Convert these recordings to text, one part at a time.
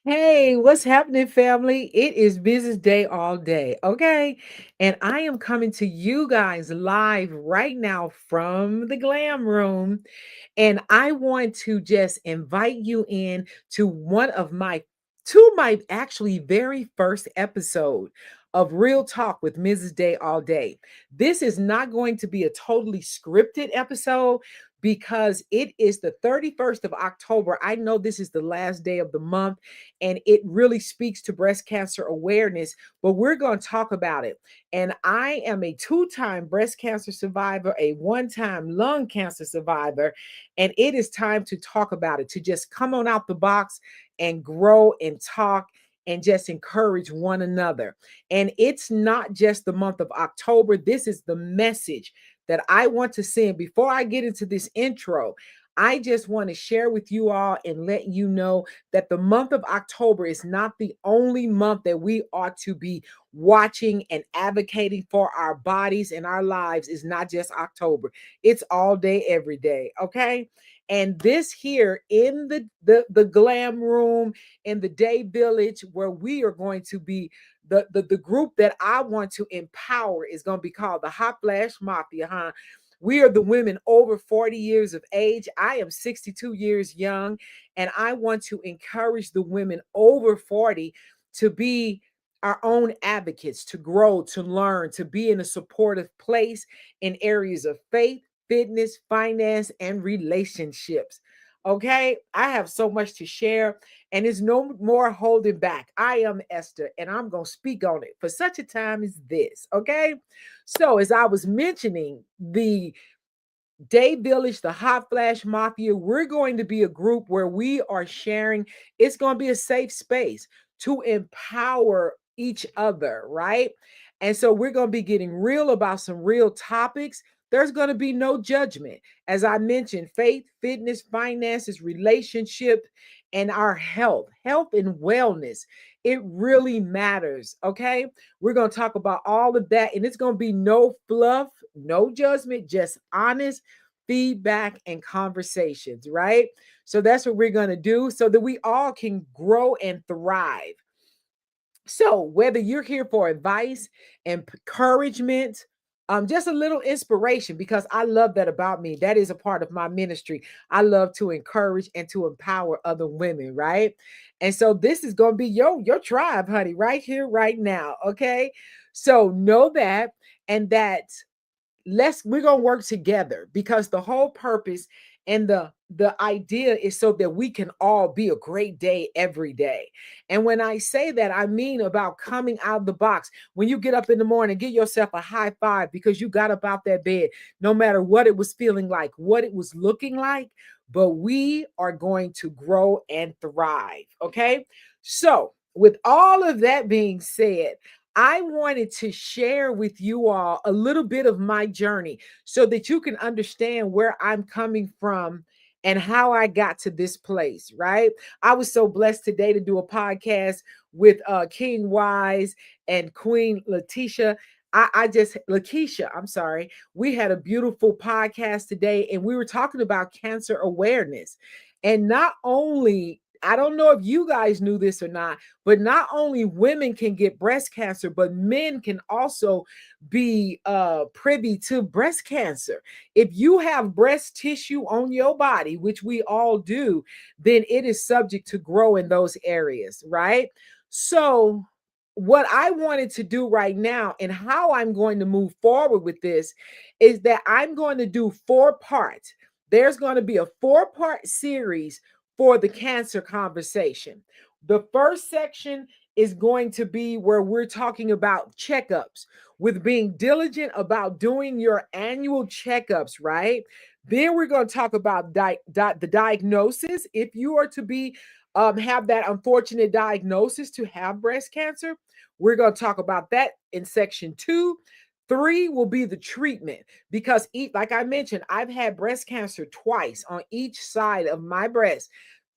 Hey, what's happening, family? It is business day all day, okay? And I am coming to you guys live right now from the glam room. And I want to just invite you in to my actually very first episode of Real Talk with Mrs. Day All Day. This is not going to be a totally scripted episode because it is the 31st of October. I know this is the last day of the month and it really speaks to breast cancer awareness, but we're going to talk about it. And I am a two-time breast cancer survivor, a one-time lung cancer survivor, and it is time to talk about it, to just come on out the box and grow and talk and just encourage one another. And it's not just the month of October. This is the message that I want to send. Before I get into this intro, I just want to share with you all and let you know that the month of October is not the only month that we ought to be watching and advocating for our bodies and our lives. Is not just October. It's all day, every day. Okay. And this here in the glam room in the day village where we are going to be the group that I want to empower is going to be called the Hot Flash Mafia, huh? We are the women over 40 years of age. I am 62 years young, and I want to encourage the women over 40 to be our own advocates, to grow, to learn, to be in a supportive place in areas of faith, fitness, finance, and relationships. Okay, I have so much to share, and there's no more holding back. I am Esther, and I'm going to speak on it for such a time as this. Okay, so as I was mentioning, the Day Village, the Hot Flash Mafia, we're going to be a group where we are sharing. It's going to be a safe space to empower each other, right? And so we're going to be getting real about some real topics. There's going to be no judgment. As I mentioned, faith, fitness, finances, relationship, and our health and wellness. It really matters, okay? We're going to talk about all of that, and it's going to be no fluff, no judgment, just honest feedback and conversations, right? So that's what we're going to do so that we all can grow and thrive. So, whether you're here for advice, encouragement, just a little inspiration, because I love that about me. That is a part of my ministry. I love to encourage and to empower other women, right? And so this is going to be your tribe, honey, right here, right now. Okay. So know that, and that we're gonna work together, because the whole purpose and the idea is so that we can all be a great day every day. And when I say that, I mean about coming out of the box. When you get up in the morning, give yourself a high five because you got up out that bed, no matter what it was feeling like, what it was looking like. But we are going to grow and thrive. Okay, so with all of that being said, I wanted to share with you all a little bit of my journey so that you can understand where I'm coming from and how I got to this place, right? I was so blessed today to do a podcast with King Wise and Queen Letitia. Lakeisha, I'm sorry. We had a beautiful podcast today, and we were talking about cancer awareness. And not only, I don't know if you guys knew this or not, but not only women can get breast cancer, but men can also be privy to breast cancer. If you have breast tissue on your body, which we all do, then it is subject to grow in those areas, right? So what I wanted to do right now and how I'm going to move forward with this is that I'm going to do 4 parts. There's going to be a 4-part series for the cancer conversation. The first section is going to be where we're talking about checkups, with being diligent about doing your annual checkups, right? Then we're going to talk about the diagnosis. If you are to be have that unfortunate diagnosis to have breast cancer, we're going to talk about that in section 2. 3 will be the treatment, because like I mentioned, I've had breast cancer twice on each side of my breast.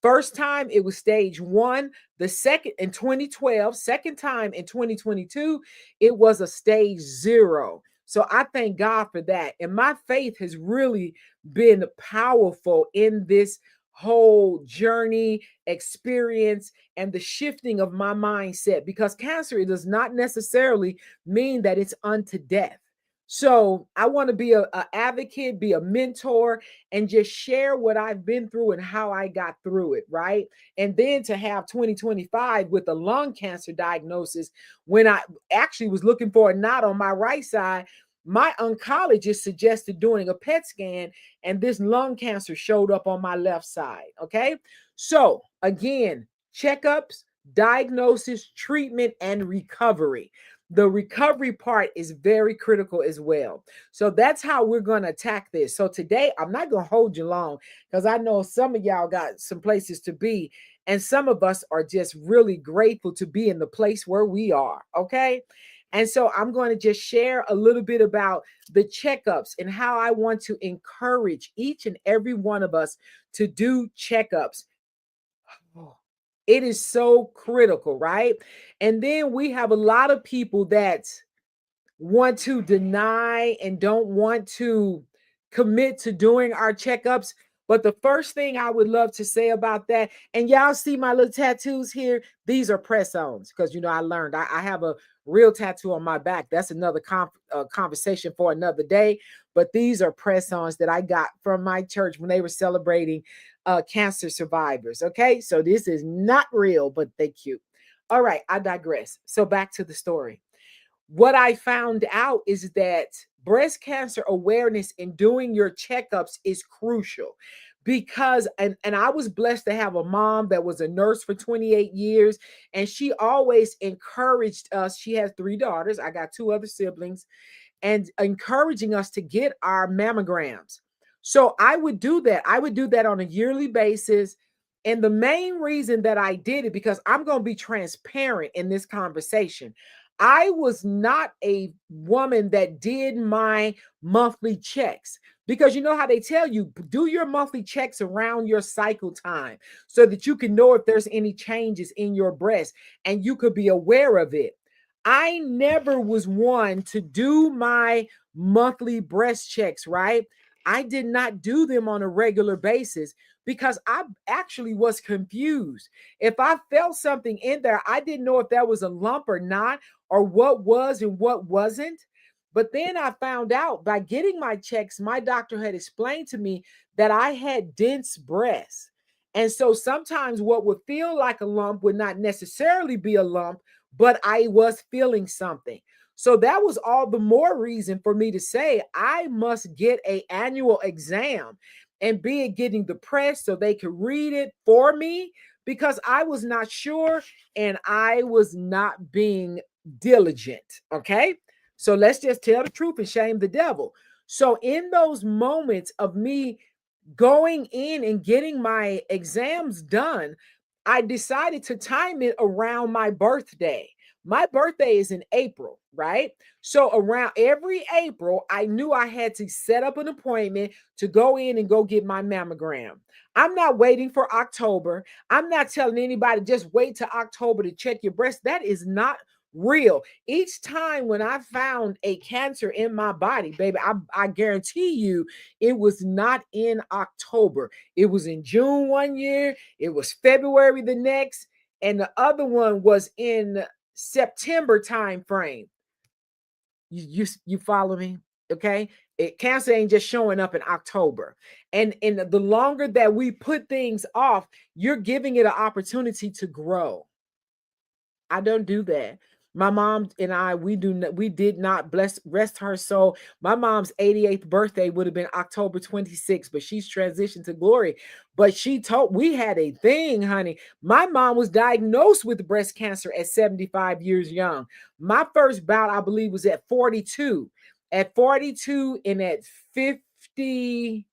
First time it was stage 1, the second in 2012, second time in 2022, it was a stage 0. So I thank God for that. And my faith has really been powerful in this whole journey, experience, and the shifting of my mindset, because cancer, it does not necessarily mean that it's unto death. So I want to be a advocate, be a mentor, and just share what I've been through and how I got through it, right? And then to have 2025 with a lung cancer diagnosis, when I actually was looking for a knot on my right side, my oncologist suggested doing a PET scan, and this lung cancer showed up on my left side. Okay. So, again, checkups, diagnosis, treatment, and recovery. The recovery part is very critical as well. So, that's how we're going to attack this. So, today, I'm not going to hold you long because I know some of y'all got some places to be, and some of us are just really grateful to be in the place where we are. Okay. And so I'm going to just share a little bit about the checkups and how I want to encourage each and every one of us to do checkups. Oh, it is so critical, right? And then we have a lot of people that want to deny and don't want to commit to doing our checkups. But the first thing I would love to say about that, and y'all see my little tattoos here, these are press ons, because you know I learned I have a real tattoo on my back. That's another conversation for another day. But these are press ons that I got from my church when they were celebrating cancer survivors. Okay, so this is not real, but they cute. All right, I digress. So back to the story. What I found out is that breast cancer awareness and doing your checkups is crucial, because and I was blessed to have a mom that was a nurse for 28 years, and she always encouraged us. She has three daughters. I got two other siblings, and encouraging us to get our mammograms. So I would do that. I would do that on a yearly basis. And the main reason that I did it, because I'm going to be transparent in this conversation. I was not a woman that did my monthly checks, because you know how they tell you do your monthly checks around your cycle time so that you can know if there's any changes in your breast and you could be aware of it. I never was one to do my monthly breast checks, right? I did not do them on a regular basis because I actually was confused. If I felt something in there, I didn't know if that was a lump or not, or what was and what wasn't. But then I found out by getting my checks, my doctor had explained to me that I had dense breasts. And so sometimes what would feel like a lump would not necessarily be a lump, but I was feeling something. So that was all the more reason for me to say I must get a annual exam, and be it getting the press so they could read it for me, because I was not sure and I was not being diligent. Okay. So let's just tell the truth and shame the devil. So in those moments of me going in and getting my exams done, I decided to time it around my birthday. My birthday is in April, right? So around every April, I knew I had to set up an appointment to go in and go get my mammogram. I'm not waiting for October. I'm not telling anybody just wait till October to check your breast. That is not real. Each time when I found a cancer in my body, baby, I guarantee you it was not in October. It was in June one year, it was February the next, and the other one was in September time frame. You follow me? Okay. Cancer ain't just showing up in October. And the longer that we put things off, you're giving it an opportunity to grow. I don't do that. My mom and I, we did not, bless rest her soul. My mom's 88th birthday would have been October 26th, but she's transitioned to glory. But she told, we had a thing, honey. My mom was diagnosed with breast cancer at 75 years young. My first bout, I believe, was at 42. At 42 and at 59.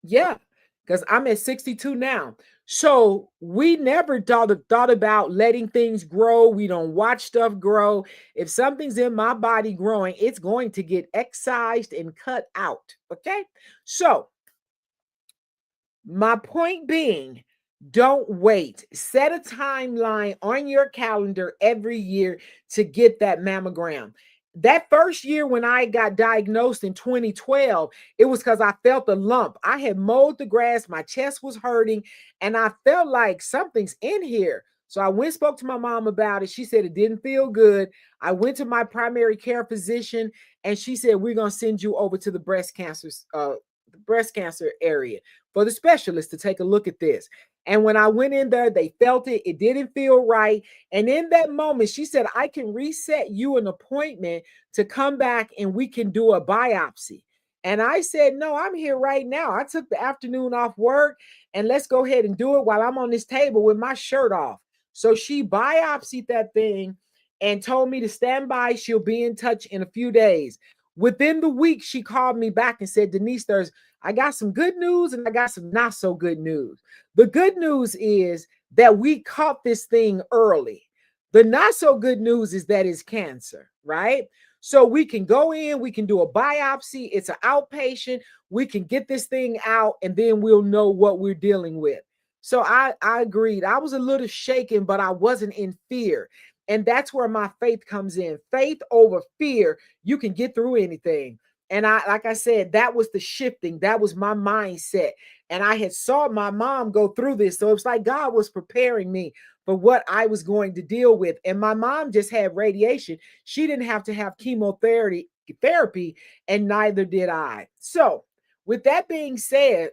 Yeah, because I'm at 62 now. So we never thought about letting things grow. We don't watch stuff grow. If something's in my body growing, it's going to get excised and cut out. Okay. So my point being, don't wait. Set a timeline on your calendar every year to get that mammogram. That first year when I got diagnosed in 2012, it was because I felt a lump. I had mowed the grass, my chest was hurting, and I felt like something's in here. So I went and spoke to my mom about it. She said it didn't feel good. I went to my primary care physician, and she said, we're gonna send you over to the breast cancer area for the specialist to take a look at this. And when I went in there, they felt it. It didn't feel right. And in that moment, she said, I can reset you an appointment to come back and we can do a biopsy. And I said, no, I'm here right now. I took the afternoon off work and let's go ahead and do it while I'm on this table with my shirt off. So she biopsied that thing and told me to stand by. She'll be in touch in a few days. Within the week, she called me back and said, Denise, I got some good news and I got some not so good news. The good news is that we caught this thing early. The not so good news is that it's cancer, right? So we can go in, we can do a biopsy. It's an outpatient. We can get this thing out and then we'll know what we're dealing with. So I agreed. I was a little shaken, but I wasn't in fear. And that's where my faith comes in. Faith over fear, you can get through anything. And like I said, that was the shifting. That was my mindset. And I had saw my mom go through this. So it's like God was preparing me for what I was going to deal with. And my mom just had radiation. She didn't have to have therapy, and neither did I. So with that being said,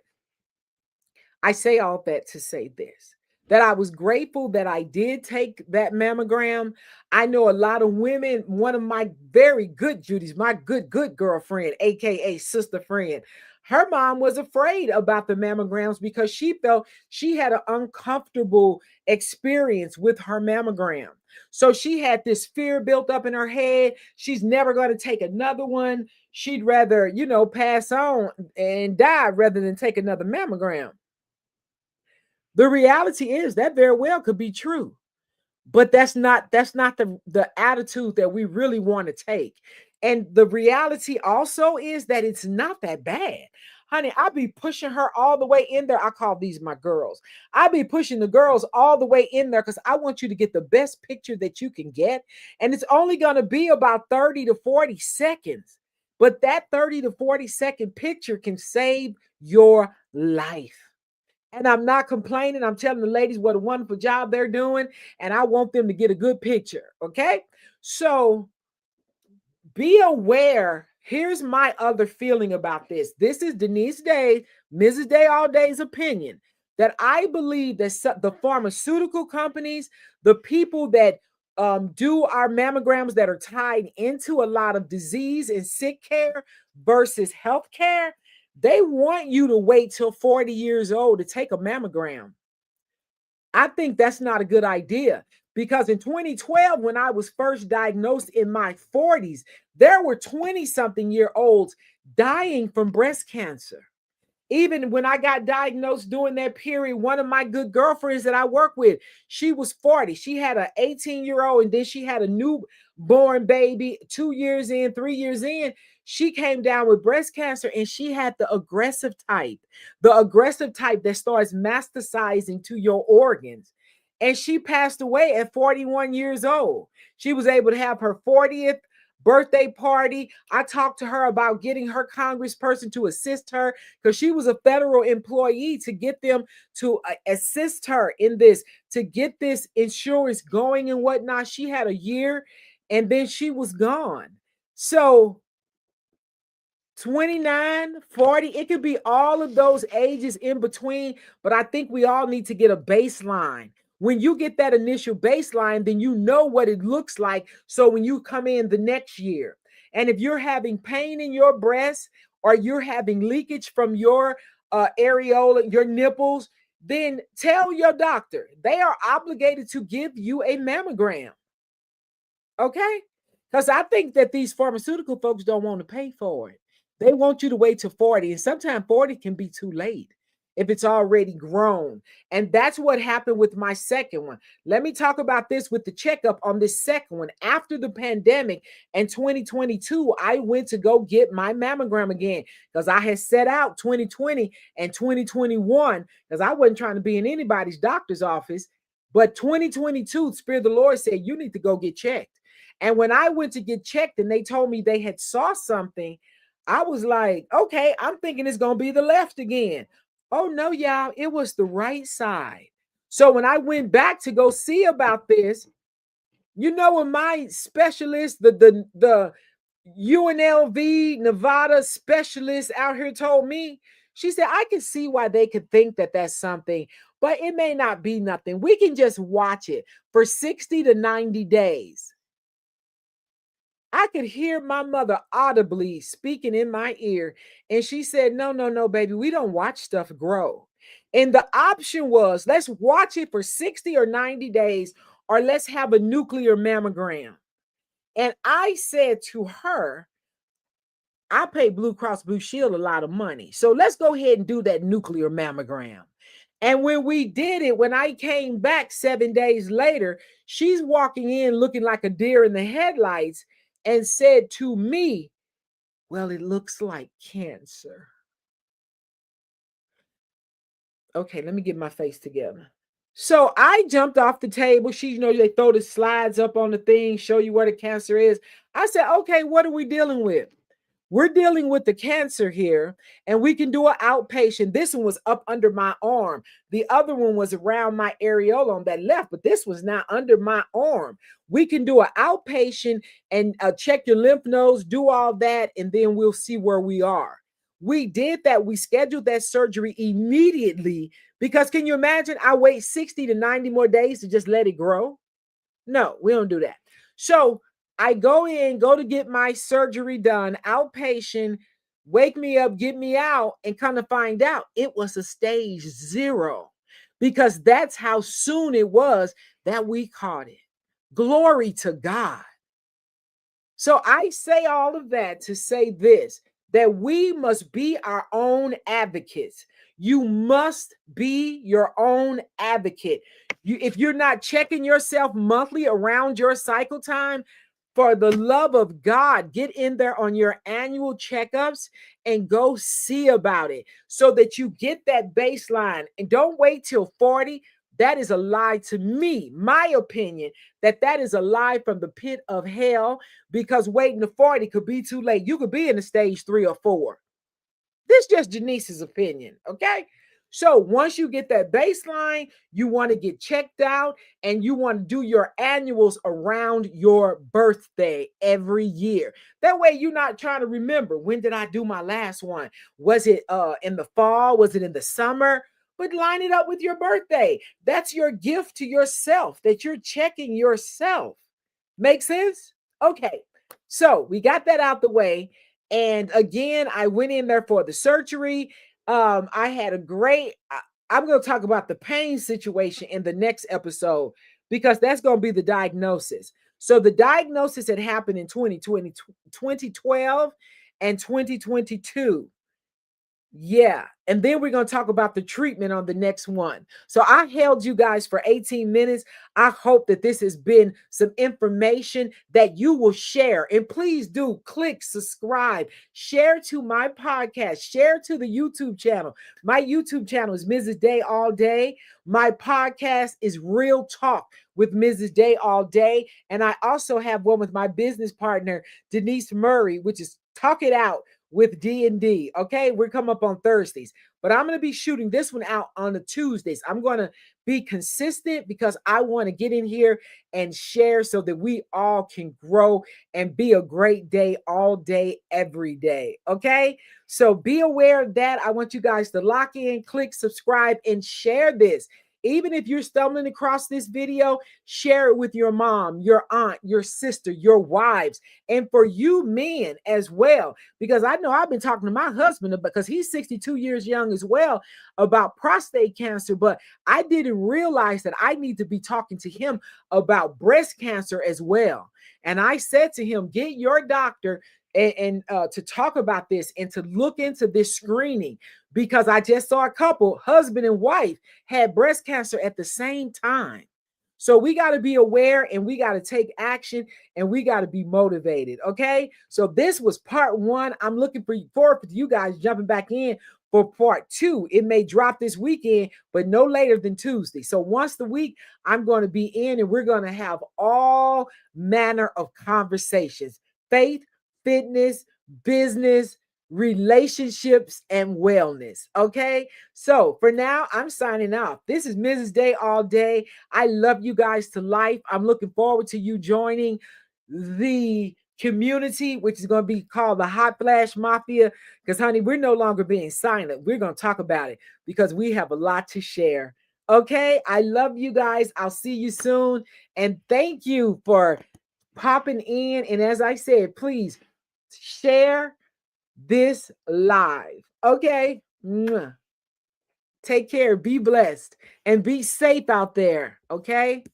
I say all that to say this, that I was grateful that I did take that mammogram. I know a lot of women, one of my very good Judy's, my good girlfriend, AKA sister friend, her mom was afraid about the mammograms because she felt she had an uncomfortable experience with her mammogram. So she had this fear built up in her head. She's never going to take another one. She'd rather, pass on and die rather than take another mammogram. The reality is that very well could be true, but that's not the attitude that we really want to take. And the reality also is that it's not that bad. Honey, I be pushing her all the way in there. I call these my girls. I be pushing the girls all the way in there because I want you to get the best picture that you can get. And it's only going to be about 30 to 40 seconds. But that 30 to 40-second picture can save your life. And I'm not complaining. I'm telling the ladies what a wonderful job they're doing. And I want them to get a good picture. Okay. So be aware. Here's my other feeling about this. This is Denise Day, Mrs. Day All Day's opinion, that I believe that the pharmaceutical companies, the people that do our mammograms that are tied into a lot of disease and sick care versus health care, they want you to wait till 40 years old to take a mammogram. I think that's not a good idea because in 2012, when I was first diagnosed in my 40s, there were 20 something year olds dying from breast cancer. Even when I got diagnosed during that period, one of my good girlfriends that I work with, she was 40. She had an 18-year-old and then she had a newborn baby 2 years in, 3 years in. She came down with breast cancer and she had the aggressive type that starts metastasizing to your organs. And she passed away at 41 years old. She was able to have her 40th birthday party. I talked to her about getting her congressperson to assist her because she was a federal employee, to get them to assist her in this, to get this insurance going and whatnot. She had a year and then she was gone. So 29, 40, it could be all of those ages in between, but I think we all need to get a baseline. When you get that initial baseline, then you know what it looks like. So when you come in the next year, and if you're having pain in your breast or you're having leakage from your areola, your nipples, then tell your doctor. They are obligated to give you a mammogram. Okay? Because I think that these pharmaceutical folks don't want to pay for it. They want you to wait till 40. And sometimes 40 can be too late if it's already grown. And that's what happened with my second one. Let me talk about this with the checkup on this second one. After the pandemic in 2022, I went to go get my mammogram again because I had set out 2020 and 2021 because I wasn't trying to be in anybody's doctor's office. But 2022, Spirit of the Lord said, you need to go get checked. And when I went to get checked and they told me they had saw something, I was like, okay, I'm thinking it's going to be the left again. Oh no, y'all, it was the right side. So when I went back to go see about this, you know, when my specialist, the UNLV Nevada specialist out here told me, she said, I can see why they could think that that's something, but it may not be nothing. We can just watch it for 60 to 90 days. I could hear my mother audibly speaking in my ear. And she said, no, no, no, baby, we don't watch stuff grow. And the option was, let's watch it for 60 or 90 days, or let's have a nuclear mammogram. And I said to her, I pay Blue Cross Blue Shield a lot of money. So let's go ahead and do that nuclear mammogram. And when we did it, when I came back 7 days later, she's walking in looking like a deer in the headlights and said to me, well, it looks like cancer. Okay, let me get my face together. So I jumped off the table. She, you know, they throw the slides up on the thing, show you where the cancer is. I said, okay, what are we dealing with? We're dealing with the cancer here, and we can do an outpatient. This one was up under my arm. The other one was around my areola on that left, but this was not under my arm. We can do an outpatient and check your lymph nodes, do all that, and then we'll see where we are. We did that. We scheduled that surgery immediately because can you imagine? I wait 60 to 90 more days to just let it grow? No, we don't do that. So I go in, go to get my surgery done, outpatient, wake me up, get me out, and kind of find out it was a stage 0 because that's how soon it was that we caught it. Glory to God. So I say all of that to say this, that we must be our own advocates. You must be your own advocate. If you're not checking yourself monthly around your cycle time, for the love of God, get in there on your annual checkups and go see about it so that you get that baseline. And don't wait till 40. That is a lie to me, my opinion, that is a lie from the pit of hell because waiting to 40 could be too late. You could be in a stage 3 or 4. This is just Janice's opinion, okay? So once you get that baseline, you want to get checked out and you want to do your annuals around your birthday every year. That way you're not trying to remember, when did I do my last one? Was it in the fall? Was it in the summer? But line it up with your birthday. That's your gift to yourself, that you're checking yourself. Make sense? Okay. So we got that out the way. And again, I went in there for the surgery. I had a great, I'm going to talk about the pain situation in the next episode because that's going to be the diagnosis. So the diagnosis had happened in 2020, 2012 and 2022. Yeah. And then we're going to talk about the treatment on the next one. So I held you guys for 18 minutes. I hope that this has been some information that you will share. And please do click subscribe, share to my podcast, share to the YouTube channel. My YouTube channel is Mrs. Day All Day. My podcast is Real Talk with Mrs. Day All Day. And I also have one with my business partner, Denise Murray, which is Talk It Out with D&D. Okay, we're coming up on Thursdays, but I'm going to be shooting this one out on the Tuesdays. I'm going to be consistent because I want to get in here and share so that we all can grow and be a great day all day, every day. Okay, so be aware of that. I want you guys to lock in, click subscribe, and share this. Even if you're stumbling across this video, share it with your mom, your aunt, your sister, your wives, and for you men as well. Because I know I've been talking to my husband because he's 62 years young as well about prostate cancer, but I didn't realize that I need to be talking to him about breast cancer as well. And I said to him, get your doctor and to talk about this and to look into this screening because I just saw a couple, husband and wife, had breast cancer at the same time. So we got to be aware and we got to take action and we got to be motivated. Okay. So this was part 1. I'm looking forward for you guys jumping back in for part two. It may drop this weekend, but no later than Tuesday. So once the week, I'm going to be in and we're going to have all manner of conversations: faith, fitness, business, relationships, and wellness. Okay. So for now, I'm signing off. This is Mrs. Day All Day. I love you guys to life. I'm looking forward to you joining the community, which is going to be called the Hot Flash Mafia. Because, honey, we're no longer being silent. We're going to talk about it because we have a lot to share. Okay. I love you guys. I'll see you soon. And thank you for popping in. And as I said, please share this live. Okay. Mwah. Take care. Be blessed and be safe out there. Okay.